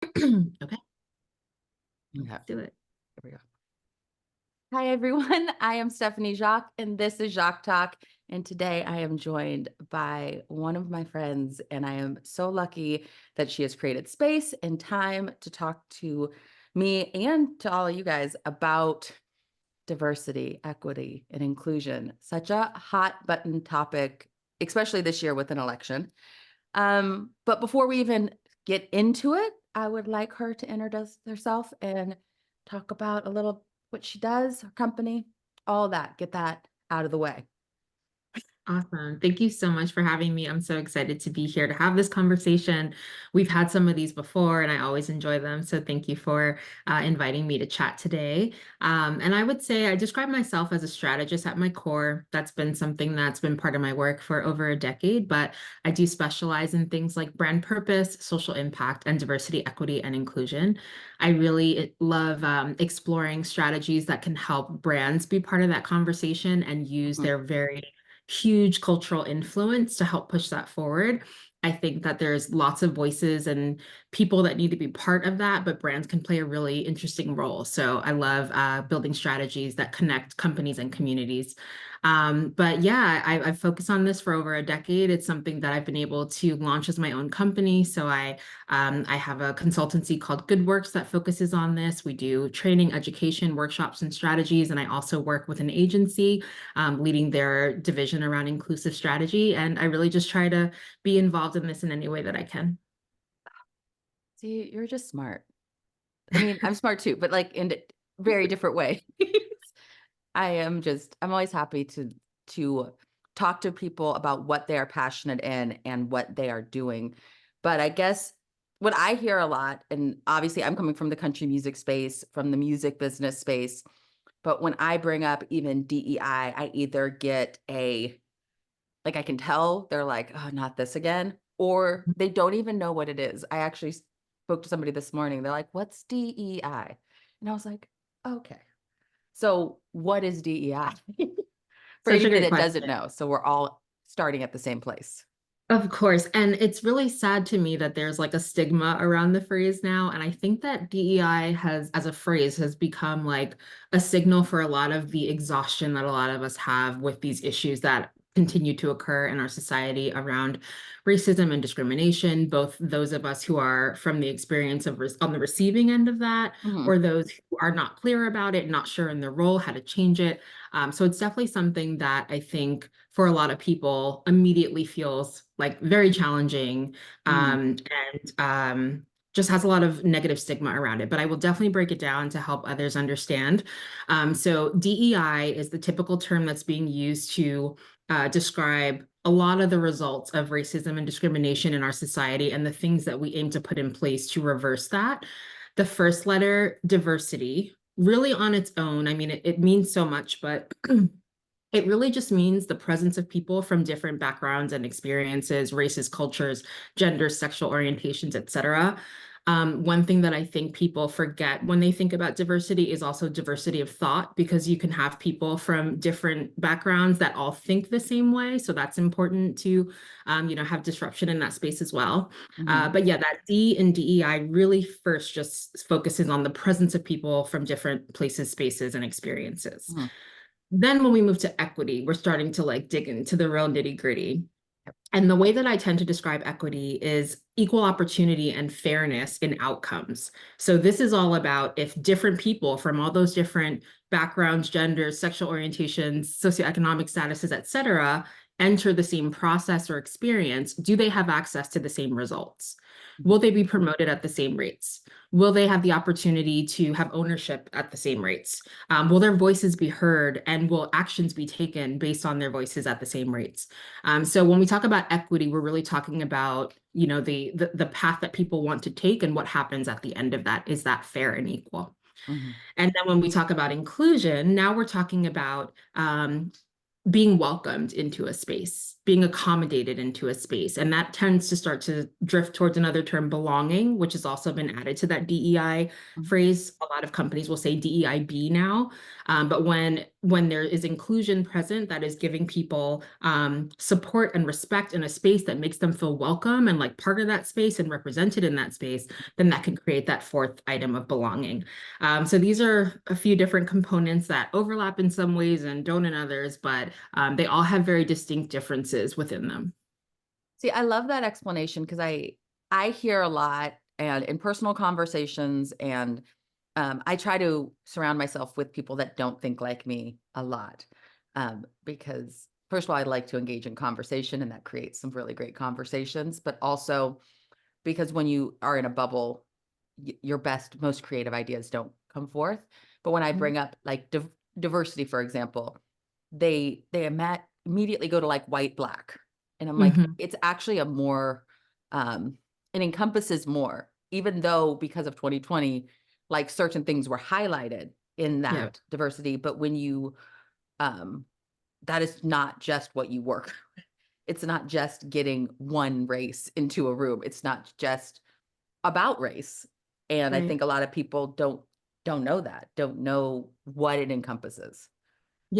Okay, Okay, let's do it. here we go. Hi, everyone. I am Stephanie Jacques, and this is Jacques Talk. And today I am joined by one of my friends, and I am so lucky that she has created space and time to talk to me and to all of you guys about diversity, equity, and inclusion. Such a hot button topic, especially this year with an election. But before we even get into it, I would like her to introduce herself and talk about a little what she does, her company, all that. Get that out of the way. Awesome. Thank you so much for having me. I'm so excited to be here to have this conversation. We've had some of these before, and I always enjoy them. So thank you for inviting me to chat today. And I would say I describe myself as a strategist at my core. That's been something that's been part of my work for over a decade, but I do specialize in things like brand purpose, social impact, and diversity, equity, and inclusion. I really love exploring strategies that can help brands be part of that conversation and use Mhm. their very huge cultural influence to help push that forward. I think that there's lots of voices and people that need to be part of that, but brands can play a really interesting role. So I love building strategies that connect companies and communities. But yeah, I've focused on this for over a decade. It's something that I've been able to launch as my own company. So I have a consultancy called Good Works that focuses on this. We do training, education, workshops, and strategies. And I also work with an agency leading their division around inclusive strategy. And I really just try to be involved in this in any way that I can. See, you're just smart. I mean, I'm smart too, but like in a very different way. I'm always happy to talk to people about what they are passionate in and what they are doing. But I guess what I hear a lot, and obviously I'm coming from the country music space, from the music business space, but when I bring up even DEI, I either get like I can tell they're like, oh, not this again, or they don't even know what it is. I actually spoke to somebody this morning. They're like, what's DEI? And I was like, okay. So what is DEI? For Such a anybody great that question. doesn't know. So we're all starting at the same place. Of course. And it's really sad to me that there's like a stigma around the phrase now. And I think that DEI has, as a phrase, has become like a signal for a lot of the exhaustion that a lot of us have with these issues that continue to occur in our society around racism and discrimination, both those of us who are from the experience of on the receiving end of that, Mhm. or those who are not clear about it, not sure in their role, how to change it. So it's definitely something that I think for a lot of people immediately feels like very challenging Mhm. and just has a lot of negative stigma around it. But I will definitely break it down to help others understand. So DEI is the typical term that's being used to describe a lot of the results of racism and discrimination in our society and the things that we aim to put in place to reverse that. The first letter, diversity, really on its own, I mean, it means so much, but it really just means the presence of people from different backgrounds and experiences, races, cultures, genders, sexual orientations, etc. One thing that I think people forget when they think about diversity is also diversity of thought, because you can have people from different backgrounds that all think the same way. So that's important to, have disruption in that space as well. Mhm. But yeah, that D in DEI really first just focuses on the presence of people from different places, spaces, and experiences. Mhm. Then when we move to equity, we're starting to like dig into the real nitty gritty. Yep. And the way that I tend to describe equity is equal opportunity and fairness in outcomes. So this is all about if different people from all those different backgrounds, genders, sexual orientations, socioeconomic statuses, et cetera, enter the same process or experience, do they have access to the same results? Mhm. Will they be promoted at the same rates? Will they have the opportunity to have ownership at the same rates? Will their voices be heard and will actions be taken based on their voices at the same rates? So when we talk about equity, we're really talking about, the path that people want to take and what happens at the end of that. Is that fair and equal? Mhm. And then when we talk about inclusion, now we're talking about being welcomed into a space, being accommodated into a space. And that tends to start to drift towards another term, belonging, which has also been added to that DEI Mhm. phrase. A lot of companies will say DEIB now. But when when there is inclusion present, that is giving people support and respect in a space that makes them feel welcome and like part of that space and represented in that space, then that can create that fourth item of belonging. So these are a few different components that overlap in some ways and don't in others, but they all have very distinct differences within them. See, I love that explanation because I hear a lot and in personal conversations and I try to surround myself with people that don't think like me a lot because first of all, I like to engage in conversation and that creates some really great conversations, but also because when you are in a bubble, your best, most creative ideas don't come forth. But when I bring up like diversity, for example, they immediately go to like white, black. And I'm like, Mhm. it's actually a more, it encompasses more, even though because of 2020, like certain things were highlighted in Yeah. that diversity. But when you, um, that is not just what you work. It's not just getting one race into a room. It's not just about race. And I Right. think a lot of people don't know that, don't know what it encompasses.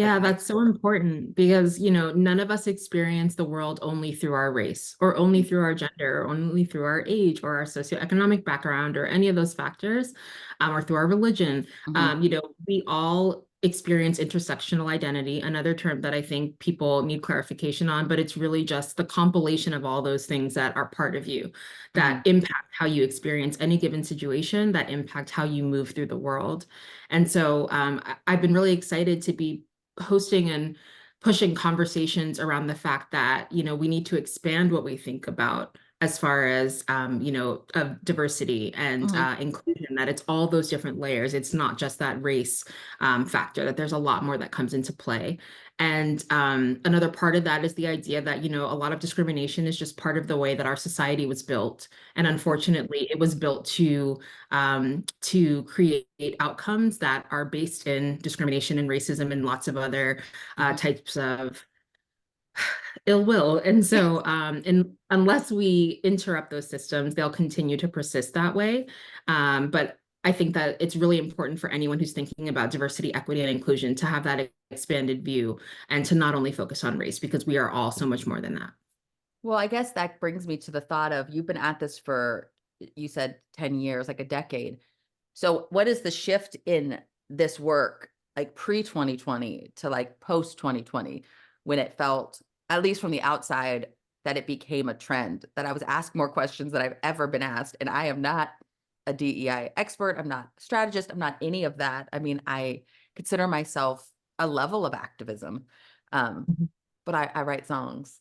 Like Yeah, how that's so important because, none of us experience the world only through our race or only through our gender or only through our age or our socioeconomic background or any of those factors, or through our religion. Mhm, We all experience intersectional identity, another term that I think people need clarification on, but it's really just the compilation of all those things that are part of you that mhm, impact how you experience any given situation, that impact how you move through the world. And so I've been really excited to be hosting and pushing conversations around the fact that we need to expand what we think about as far as of diversity and mhm, inclusion, that it's all those different layers. It's not just that race factor, that there's a lot more that comes into play. And another part of that is the idea that a lot of discrimination is just part of the way that our society was built, and unfortunately it was built to create outcomes that are based in discrimination and racism and lots of other mhm. types of ill will. And so, unless we interrupt those systems, they'll continue to persist that way. But I think that it's really important for anyone who's thinking about diversity, equity, and inclusion to have that expanded view and to not only focus on race because we are all so much more than that. Well, I guess that brings me to the thought of you've been at this for, you said 10 years, like a decade. So what is the shift in this work, like pre-2020 to like post-2020, when it felt, at least from the outside, that it became a trend, that I was asked more questions than I've ever been asked. And I am not a DEI expert. I'm not a strategist. I'm not any of that. I mean, I consider myself a level of activism. Um, Mhm. but I write songs.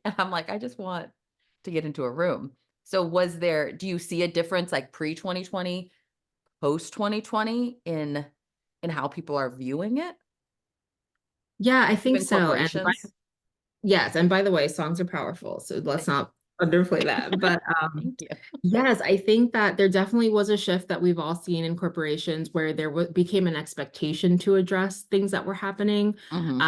And I'm like, I just want to get into a room. So do you see a difference like pre-2020, post-2020 in how people are viewing it? Yeah, I think Even so. corporations? Yes, and by the way, songs are powerful, so let's not underplay that. But Thank you. yes, I think that there definitely was a shift that we've all seen in corporations where there became an expectation to address things that were happening. Mhm,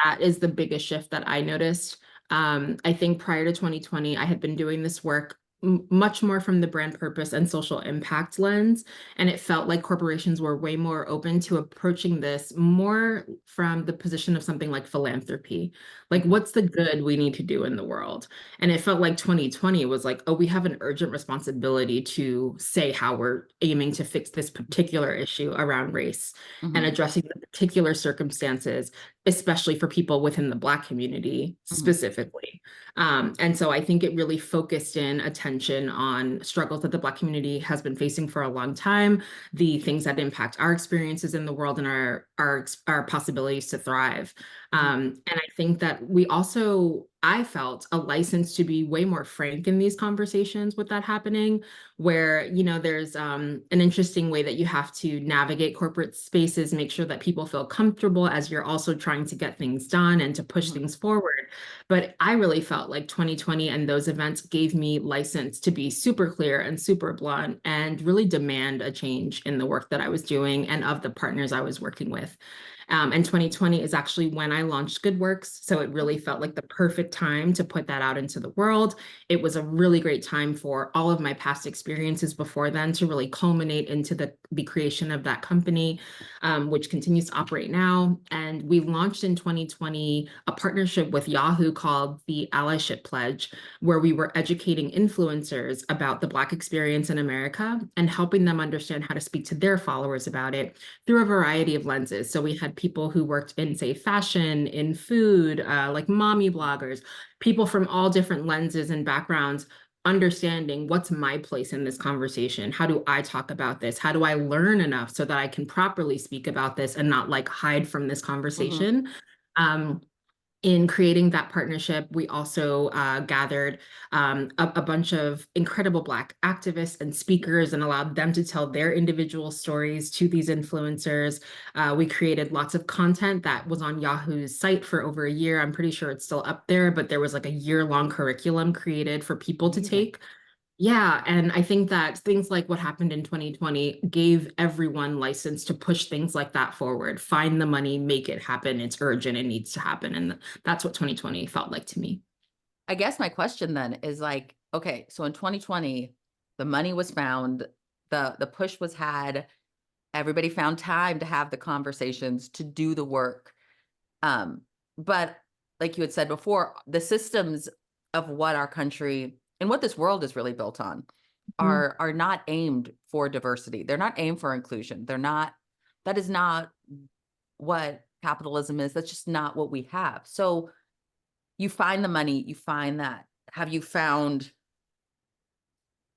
That is the biggest shift that I noticed. I think prior to 2020, I had been doing this work much more from the brand purpose and social impact lens. And it felt like corporations were way more open to approaching this more from the position of something like philanthropy. Like, mhm, what's the good we need to do in the world? And it felt like 2020 was like, oh, we have an urgent responsibility to say how we're aiming to fix this particular issue around race and mhm, addressing the particular circumstances, especially for people within the Black community mhm, specifically. And so I think it really focused in attention on struggles that the Black community has been facing for a long time, the things that impact our experiences in the world and our possibilities to thrive. mhm, And I think that I felt a license to be way more frank in these conversations with that happening, where, there's an interesting way that you have to navigate corporate spaces, make sure that people feel comfortable as you're also trying to get things done and to push mhm, things forward. But I really felt like 2020 and those events gave me license to be super clear and super blunt and really demand a change in the work that I was doing and of the partners I was working with. And 2020 is actually when I launched GoodWorks. So it really felt like the perfect time to put that out into the world. It was a really great time for all of my past experiences before then to really culminate into the creation of that company, which continues to operate now. And we launched in 2020 a partnership with Yahoo called the Allyship Pledge, where we were educating influencers about the Black experience in America and helping them understand how to speak to their followers about it through a variety of lenses. So we had people who worked in, say, fashion, in food, like mommy bloggers, people from all different lenses and backgrounds understanding what's my place in this conversation. How do I talk about this? How do I learn enough so that I can properly speak about this and not like hide from this Mhm. conversation? Um, in creating that partnership, we also gathered a bunch of incredible Black activists and speakers and allowed them to tell their individual stories to these influencers. We created lots of content that was on Yahoo's site for over a year. I'm pretty sure it's still up there, but there was like a year-long curriculum created for people to Amazing. take. Yeah, and I think that things like what happened in 2020 gave everyone license to push things like that forward. Find the money, make it happen. It's urgent, it needs to happen. And that's what 2020 felt like to me. I guess my question then is like, okay, so in 2020, the money was found, the push was had, everybody found time to have the conversations, to do the work. Um, but like you had said before, the systems of what our country and what this world is really built on Mhm. are not aimed for diversity. They're not aimed for inclusion. They're not, that is not what capitalism is. That's just not what we have. So you find the money, you find that. Have you found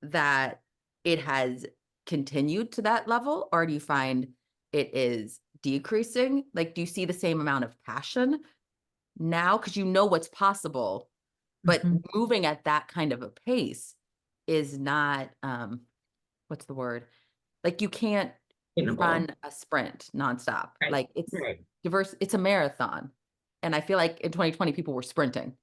that it has continued to that level, or do you find it is decreasing? Like, do you see the same amount of passion now? Because you know what's possible, but Mhm. moving at that kind of a pace is not, what's the word? Like, you can't run Sustainable. a sprint nonstop. Right. Like, it's Right. diverse, it's a marathon. And I feel like in 2020, people were sprinting.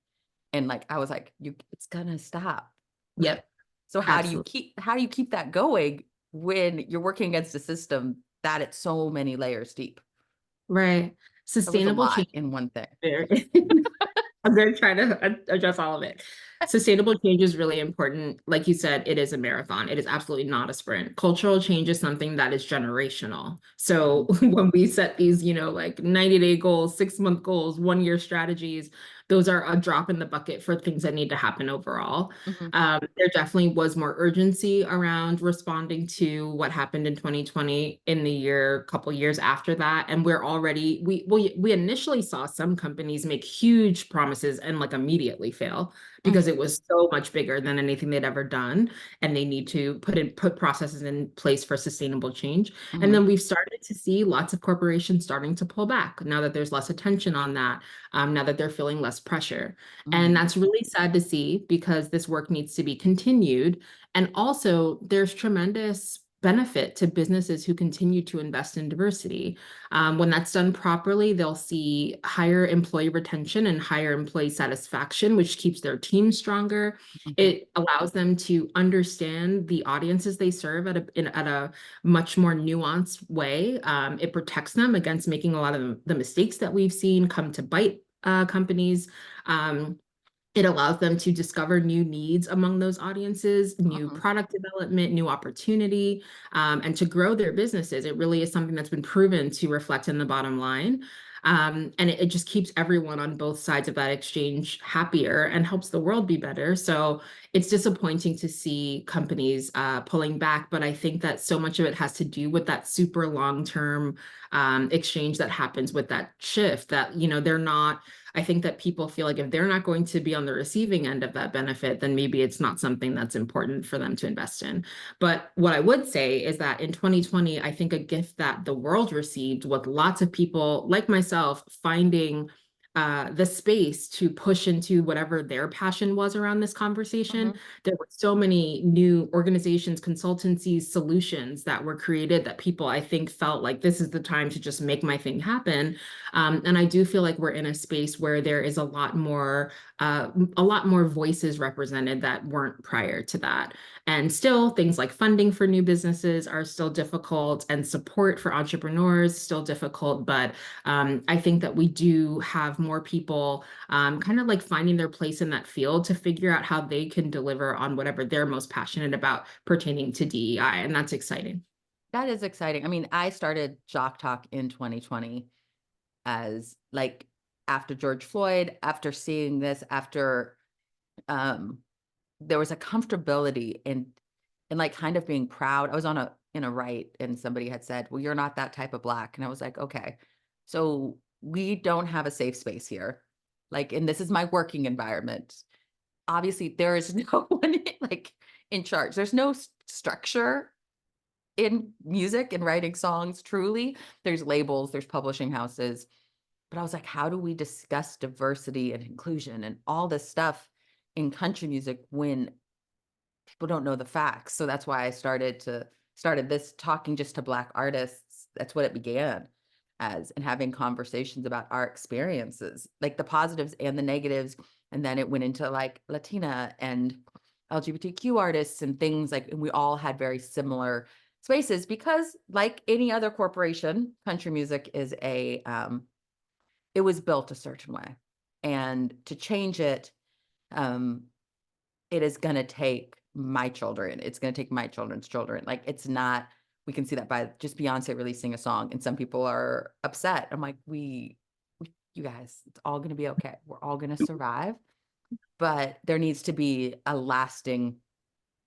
And like, I was like, you, it's gonna stop. Yep. So Absolutely. how do you keep that going when you're working against a system that it's so many layers deep? Right. That was a Sustainable lot change. in one thing. Very I'm going to try to address all of it. Sustainable change is really important. Like you said, it is a marathon. It is absolutely not a sprint. Cultural change is something that is generational. So Mhm, when we set these, like 90-day goals, 6-month goals, 1-year strategies, those are a drop in the bucket for things that need to happen overall. mhm, There definitely was more urgency around responding to what happened in 2020 in the couple years after that. And we're already, we initially saw some companies make huge promises and like immediately fail because mhm, it was so much bigger than anything they'd ever done. And they need to put processes in place for sustainable change. And mhm, then we've started to see lots of corporations starting to pull back now that there's less attention on that, now that they're feeling less pressure. And mhm, that's really sad to see because this work needs to be continued. And also, there's tremendous benefit to businesses who continue to invest in diversity. When that's done properly, they'll see higher employee retention and higher employee satisfaction, which keeps their team stronger. mhm, It allows them to understand the audiences they serve at a much more nuanced way. It protects them against making a lot of the mistakes that we've seen come to bite companies. Um, it allows them to discover new needs among those audiences, new mhm, product development, new opportunity, and to grow their businesses. It really is something that's been proven to reflect in the bottom line. And it just keeps everyone on both sides of that exchange happier and helps the world be better. So it's disappointing to see companies pulling back, but I think that so much of it has to do with that super long-term exchange that happens with that shift that, they're not. I think that people feel like if they're not going to be on the receiving end of that benefit, then maybe it's not something that's important for them to invest in. But what I would say is that in 2020, I think a gift that the world received with lots of people like myself finding the space to push into whatever their passion was around this conversation. Mhm. There were so many new organizations, consultancies, solutions that were created that people, I think, felt like this is the time to just make my thing happen. And I do feel like we're in a space where there is a lot more voices represented that weren't prior to that. And still, things like funding for new businesses are still difficult, and support for entrepreneurs still difficult. But I think that we do have more people kind of like finding their place in that field to figure out how they can deliver on whatever they're most passionate about pertaining to DEI. And that's exciting. That is exciting. I mean, I started Jock Talk in 2020 as like after George Floyd, after seeing this, after um there was a comfortability in like kind of being proud. I was on a in a right and somebody had said, "Well, you're not that type of Black." And I was like, "Okay. So we don't have a safe space here." Like, and this is my working environment. Obviously, there is no one like in charge. There's no structure in music and writing songs, truly. There's labels, there's publishing houses. But I was like, how do we discuss diversity and inclusion and all this stuff in country music when people don't know the facts? So that's why I started this talking just to Black artists. That's what it began as, and having conversations about our experiences, like the positives and the negatives. And then it went into like Latina and LGBTQ artists and things like, and we all had very similar spaces because like any other corporation, country music is it was built a certain way. And to change it, um, it is going to take my children. It's going to take my children's children. Like it's not, we can see that by just Beyonce releasing a song and some people are upset. I'm like, you guys, it's all going to be okay. We're all going to survive, but there needs to be a lasting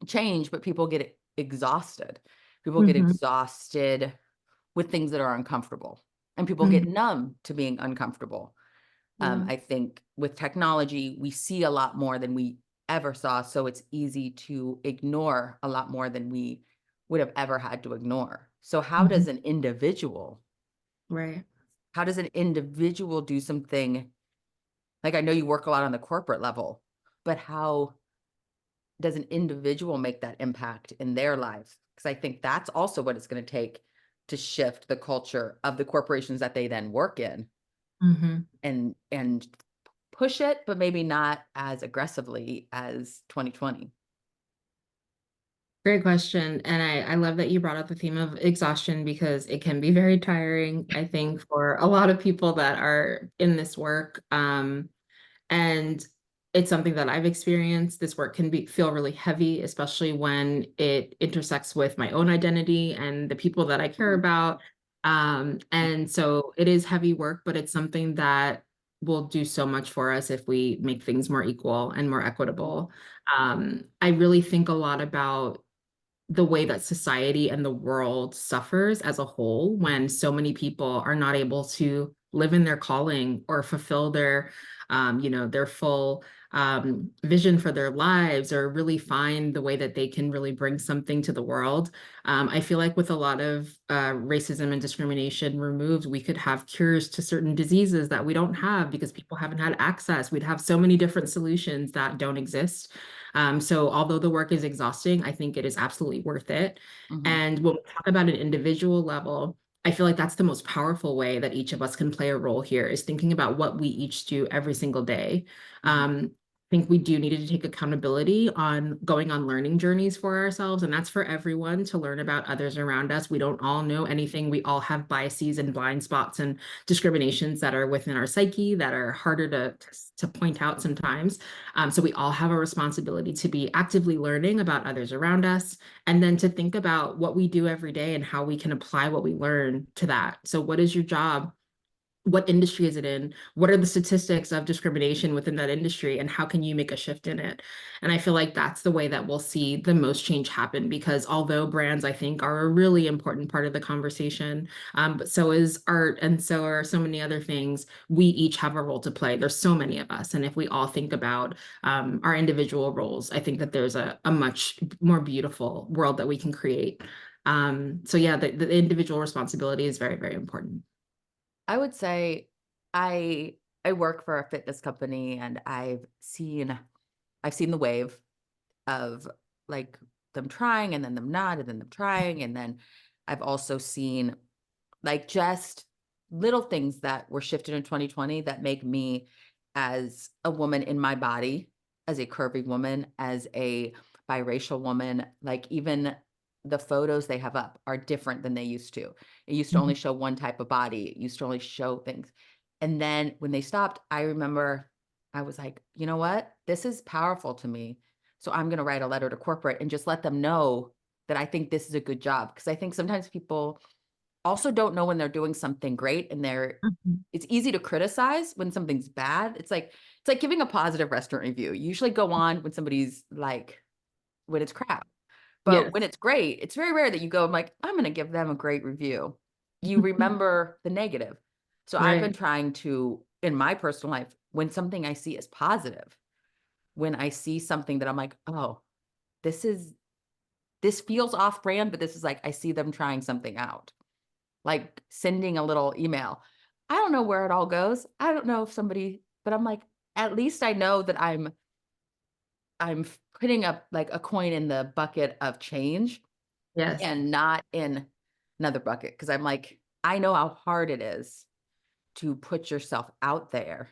change, but people get exhausted. People get Mhm, exhausted with things that are uncomfortable and people get mhm, numb to being uncomfortable. yeah. I think with technology, we see a lot more than we ever saw. So it's easy to ignore a lot more than we would have ever had to ignore. So Mhm, right. how does an individual do something? Like I know you work a lot on the corporate level, but how does an individual make that impact in their lives? Because I think that's also what it's going to take to shift the culture of the corporations that they then work in Mhm. and push it, but maybe not as aggressively as 2020. Great question. And I love that you brought up the theme of exhaustion because it can be very tiring, I think, for a lot of people that are in this work. And it's something that I've experienced. This work can feel really heavy, especially when it intersects with my own identity and the people that I care Mhm. about. And so it is heavy work, but it's something that will do so much for us if we make things more equal and more equitable. I really think a lot about the way that society and the world suffers as a whole when so many people are not able to live in their calling or fulfill their full vision for their lives, or really find the way that they can really bring something to the world. I feel like with a lot of racism and discrimination removed, we could have cures to certain diseases that we don't have because people haven't had access. We'd have so many different solutions that don't exist. So although the work is exhausting, I think it is absolutely worth it. Mhm. And when we talk about an individual level, I feel like that's the most powerful way that each of us can play a role here, is thinking about what we each do every single day. Mhm. I think we do need to take accountability on going on learning journeys for ourselves, and that's for everyone to learn about others around us. We don't all know anything. We all have biases and blind spots and discriminations that are within our psyche that are harder to point out sometimes. So we all have a responsibility to be actively learning about others around us, and then to think about what we do every day and how we can apply what we learn to that. So what is your job? What industry is it in? What are the statistics of discrimination within that industry, and how can you make a shift in it? And I feel like that's the way that we'll see the most change happen, because although brands, I think, are a really important part of the conversation, but so is art, and so are so many other things. We each have a role to play. There's so many of us, and if we all think about our individual roles, I think that there's a much more beautiful world that we can create. So yeah, the individual responsibility is very, very important. I would say I I work for a fitness company, and I've seen the wave of, like, them trying and then them not, and then them trying, and then I've also seen, like, just little things that were shifted in 2020 that make me, as a woman in my body, as a curvy woman, as a biracial woman, like, even the photos they have up are different than they used to. It used to only Mhm. show one type of body. It used to only show things. And then when they stopped, I remember I was like, "You know what? This is powerful to me. So I'm gonna write a letter to corporate and just let them know that I think this is a good job." Because I think sometimes people also don't know when they're doing something great, and Mhm. it's easy to criticize when something's bad. It's like giving a positive restaurant review. You usually go on when somebody's like, when it's crap. But when Yes. it's great, it's very rare that you go, I'm like, I'm gonna give them a great review. You remember the negative. So I've been Right. trying to, in my personal life, when something I see is positive, when I see something that I'm like, oh, this is this feels off brand, but this is like I see them trying something out. Like sending a little email. I don't know where it all goes. I don't know if somebody, but I'm like, at least I know that I'm putting up like a coin in the bucket of change Yes. and not in another bucket. Cause I'm like, I know how hard it is to put yourself out there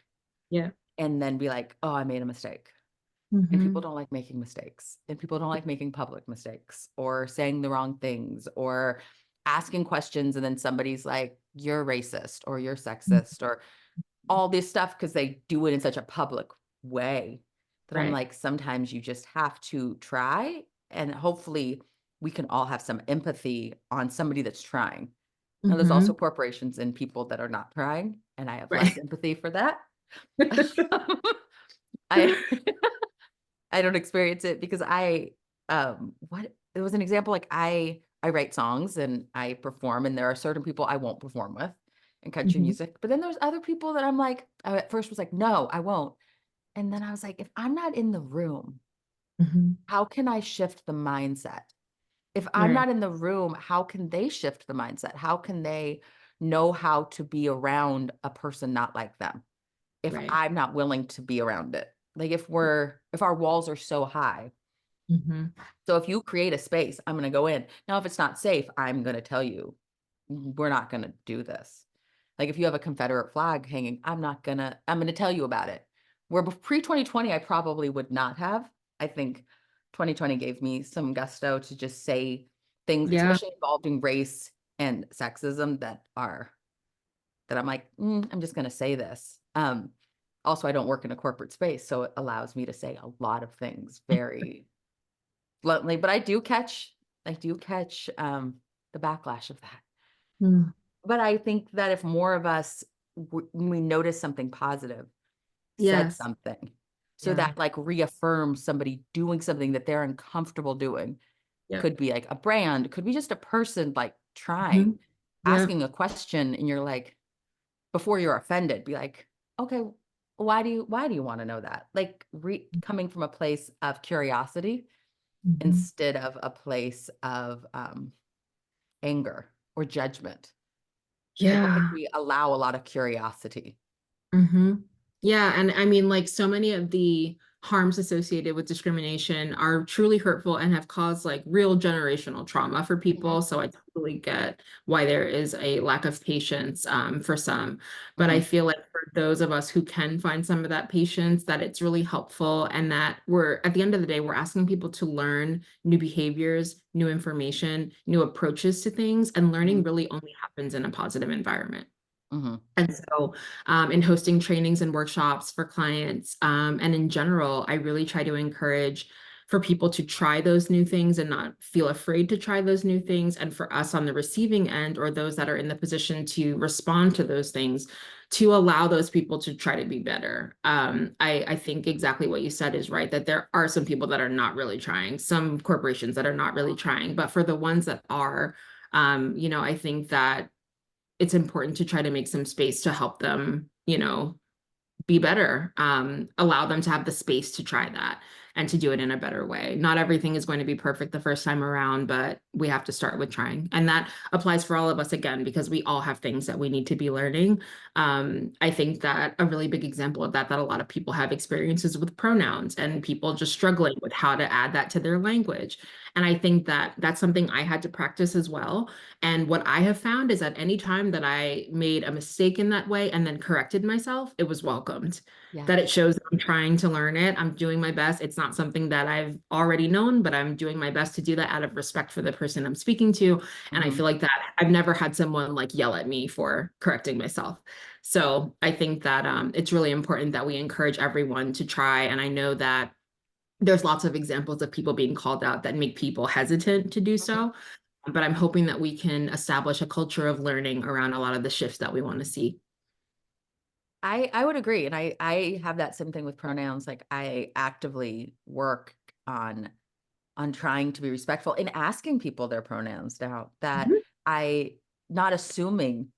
Yeah. and then be like, oh, I made a mistake. And people Mhm. don't like making mistakes. And people don't like making public mistakes or saying the wrong things or asking questions. And then somebody's like, you're racist or you're Mhm. sexist or all this stuff because they do it in such a public way that I'm Right. like, sometimes you just have to try. And hopefully we can all have some empathy on somebody that's trying. Now, there's also Mhm. corporations and people that are not trying, and I have less Right. empathy for that. I I don't experience it because what it was an example, like, I write songs and I perform, and there are certain people I won't perform with in country Mhm. music, but then there's other people that I'm like, I at first was like, "No, I won't." And then I was like, "If I'm not in the room, Mhm. how can I shift the mindset? If I'm Right. not in the room, how can they shift the mindset? How can they know how to be around a person not like them if Right. I'm not willing to be around it?" Like, if our walls are so high. Mhm. So if you create a space, I'm gonna go in. Now, if it's not safe, I'm gonna tell you, we're not gonna do this." Like if you have a Confederate flag hanging, I'm gonna tell you about it. Where pre-2020, I probably would not have. I think 2020 gave me some gusto to just say things, Yeah. especially involving race and sexism that I'm like, I'm just gonna say this. Also, I don't work in a corporate space, so it allows me to say a lot of things very bluntly, but I do catch the backlash of that. Mm. But I think that if more of us, when we notice something positive, said Yes. something, so Yeah. that like reaffirms somebody doing something that they're uncomfortable doing, Yep. could be like a brand, could be just a person like trying, Mhm. Yep. asking a question, and you're like, before you're offended, be like, okay, why do you want to know that? Like coming from a place of curiosity Mhm. instead of a place of anger or judgment. I don't think Yeah. we allow a lot of curiosity. Mhm. Yeah, and I mean, like, so many of the harms associated with discrimination are truly hurtful and have caused like real generational trauma for Mhm, people. So I totally get why there is a lack of patience for some. But I mhm, feel like for those of us who can find some of that patience, that it's really helpful and that we're at the end of the day, we're asking people to learn new behaviors, new information, new approaches to things, and learning mhm, really only happens in a positive environment. mhm, And so, in hosting trainings and workshops for clients, and in general, I really try to encourage for people to try those new things and not feel afraid to try those new things. And for us on the receiving end, or those that are in the position to respond to those things, to allow those people to try to be better. I think exactly what you said is right, that there are some people that are not really trying, some corporations that are not really trying, but for the ones that are, I think that it's important to try to make some space to help them, be better, allow them to have the space to try that. and to do it in a better way. Not everything is going to be perfect the first time around, but we have to start with trying. And that applies for all of us again, because we all have things that we need to be learning. I think that a really big example of that a lot of people have experiences with pronouns and people just struggling with how to add that to their language. And I think that that's something I had to practice as well. And what I have found is that any time that I made a mistake in that way and then corrected myself, it was welcomed. Yeah. That it shows that I'm trying to learn it. I'm doing my best. It's not something that I've already known, but I'm doing my best to do that out of respect for the person I'm speaking to. And I Mhm. feel like that I've never had someone like yell at me for correcting myself. So I think that it's really important that we encourage everyone to try. And I know that there's lots of examples of people being called out that make people hesitant to do Mhm. so. But I'm hoping that we can establish a culture of learning around a lot of the shifts that we want to see. I would agree, and I have that same thing with pronouns. Like I actively work on trying to be respectful in asking people their pronouns now that Mhm. I not assuming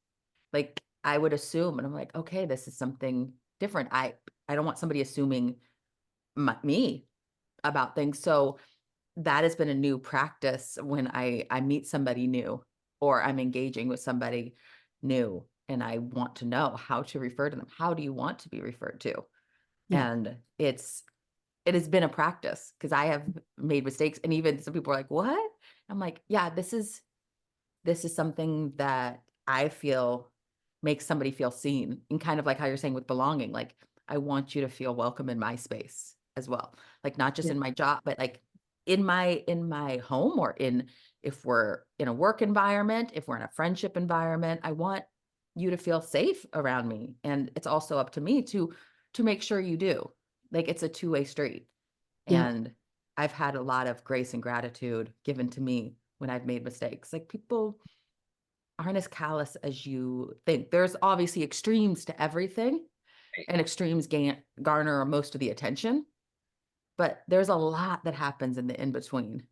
like I would assume and I'm like, okay, this is something different. I don't want somebody assuming me about things. So that has been a new practice when I meet somebody new or I'm engaging with somebody new and I want to know how to refer to them. How do you want to be referred to? Yeah. And it has been a practice because I have made mistakes and even some people are like, "What?" I'm like, "Yeah, this is something that I feel makes somebody feel seen." And kind of like how you're saying with belonging, like I want you to feel welcome in my space as well. Like not just Yeah. in my job, but like in my home or in if we're in a work environment, if we're in a friendship environment, I want you to feel safe around me. And it's also up to me to make sure you do. Like it's a two-way street. Yeah. And I've had a lot of grace and gratitude given to me when I've made mistakes. Like people aren't as callous as you think. There's obviously extremes to everything, and extremes garner most of the attention, but there's a lot that happens in the in between.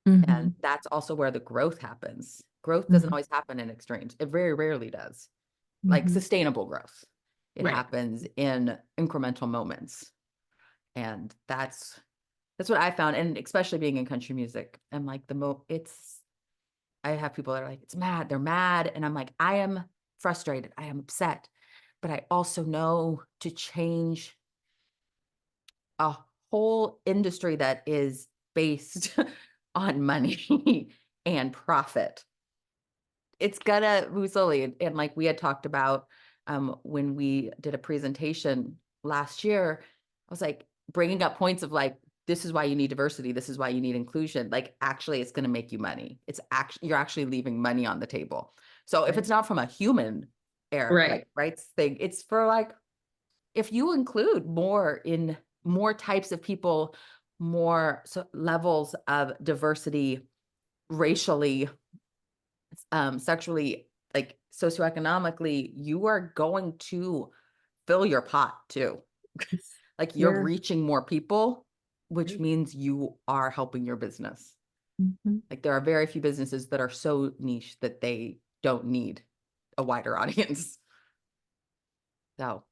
And Mhm. that's also where the growth happens. Growth doesn't Mhm. always happen in extremes, it very rarely does. Like Mhm. sustainable growth, it Right. happens in incremental moments. And that's what I found. And especially being in country music, I'm like, I have people that are like, it's mad. They're mad. And I'm like, I am frustrated. I am upset. But I also know to change a whole industry that is based on money and profit. It's gonna move slowly. And like we had talked about when we did a presentation last year, I was like bringing up points of like, this is why you need diversity. This is why you need inclusion. Like, actually, it's going to make you money. It's actually, you're actually leaving money on the table. So if Right. it's not from a human Right. rights thing, it's for like, if you include more types of people, more levels of diversity, racially, sexually, like socioeconomically, you are going to fill your pot too. Like you're Yeah. reaching more people, which Right. means you are helping your business. Mhm. Like there are very few businesses that are so niche that they don't need a wider audience. So,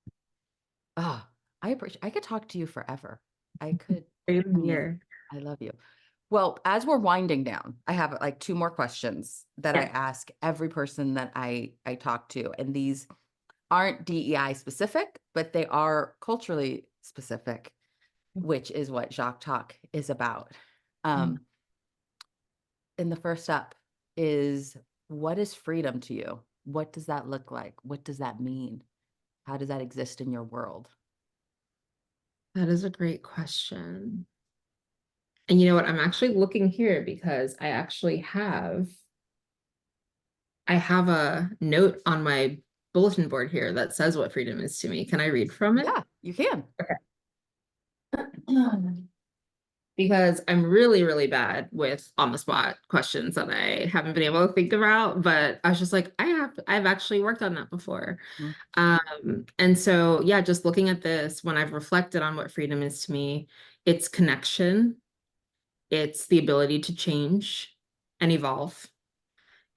ah, I could talk to you forever. I could, I Same mean, here. I love you. Well, as we're winding down, I have like two more questions that I Yeah. ask every person that I talk to. And these aren't DEI specific, but they are culturally specific, which is what Jacques Talk is about. Yeah. Um, and the first up is, what is freedom to you? What does that look like? What does that mean? How does that exist in your world? That is a great question. And you know what? I'm actually looking here because I have a note on my bulletin board here that says what freedom is to me. Can I read from it? Yeah, you can. Okay. Because I'm really, really bad with on the spot questions that I haven't been able to think about, but I was just like, I've actually worked on that before. Mm. And so, yeah, just looking at this, when I've reflected on what freedom is to me, it's connection, it's the ability to change and evolve,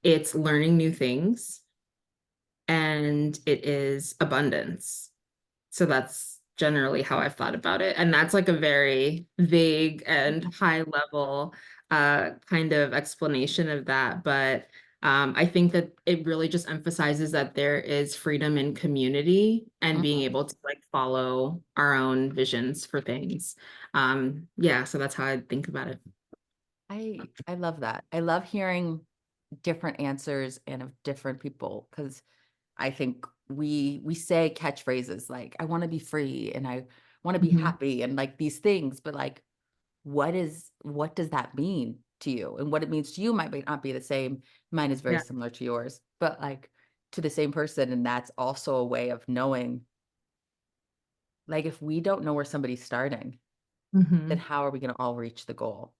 it's learning new things, and it is abundance. So generally how I've thought about it. And that's like a very vague and high level kind of explanation of that. But I think that it really just emphasizes that there is freedom in community and being Mhm. able to like follow our own visions for things. Yeah, so that's how I think about it. I love that. I love hearing different answers and of different people because I think we say catchphrases like I want to be free and I want to be Mhm. happy and like these things, but like what does that mean to you? And what it means to you might not be the same. Mine is very Yeah. similar to yours, but like to the same person. And that's also a way of knowing, like if we don't know where somebody's starting, then Hmm. how are we going to all reach the goal?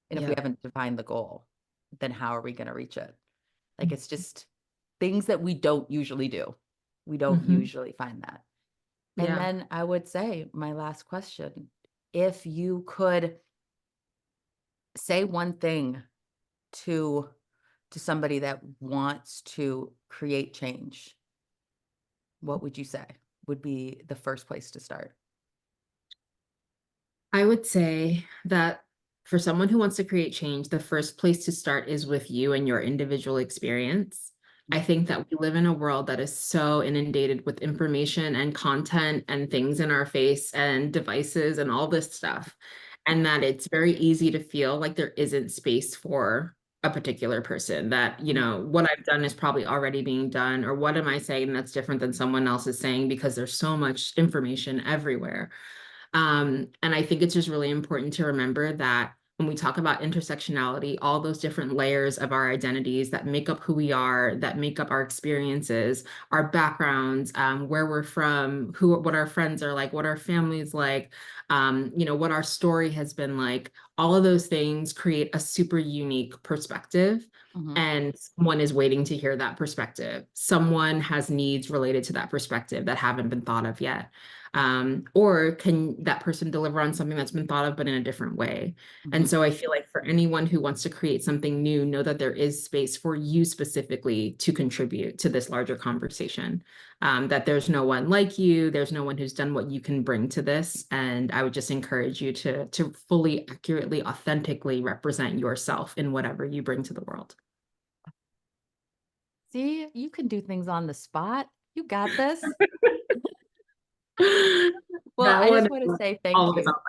And if we Yep. haven't defined the goal, then how are we going to reach it? Like it's just things that we don't usually do. We don't Hmm. usually find that. And Yeah. then I would say my last question, if you could say one thing to somebody that wants to create change, what would you say would be the first place to start? I would say that for someone who wants to create change, the first place to start is with you and your individual experience. I think that we live in a world that is so inundated with information and content and things in our face and devices and all this stuff. And that it's very easy to feel like there isn't space for a particular person, that, you Mhm, know, what I've done is probably already being done, or what am I saying that's different than someone else is saying because there's so much information everywhere. And I think it's just really important to remember that when we talk about intersectionality, all those different layers of our identities that make up who we are, that make up our experiences, our backgrounds, where we're from, what our friends are like, what our families like, you know, what our story has been like, all of those things create a super unique perspective. mhm, And someone is waiting to hear that perspective. Someone has needs related to that perspective that haven't been thought of yet. Or can that person deliver on something that's been thought of but in a different way? And mhm. so I feel like for anyone who wants to create something new, know that there is space for you specifically to contribute to this larger conversation. That there's no one like you, there's no one who's done what you can bring to this. And I would just encourage you to fully, accurately, authentically represent yourself in whatever you bring to the world. See, you can do things on the spot. You got this. Well, That I one just want to is say thank always on you.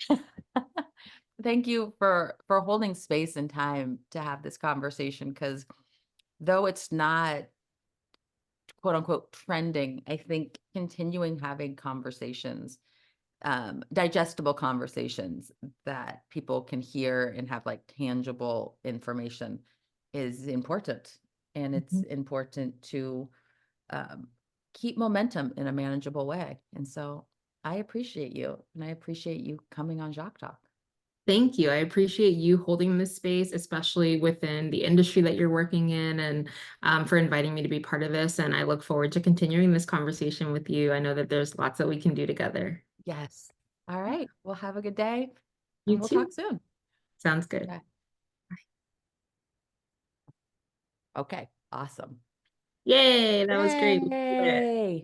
my heart. Thank you for holding space and time to have this conversation because though it's not quote unquote trending, I think continuing having conversations, digestible conversations that people can hear and have like tangible information is important. And it's Mhm. important to um, keep momentum in a manageable way. And so I appreciate you and I appreciate you coming on Jock Talk. Thank you. I appreciate you holding this space, especially within the industry that you're working in, and for inviting me to be part of this. And I look forward to continuing this conversation with you. I know that there's lots that we can do together. Yes. All right. Well, have a good day and You we'll too. talk soon. Sounds good. Okay. Okay. Awesome. Yay, that was great. We did it. Yay.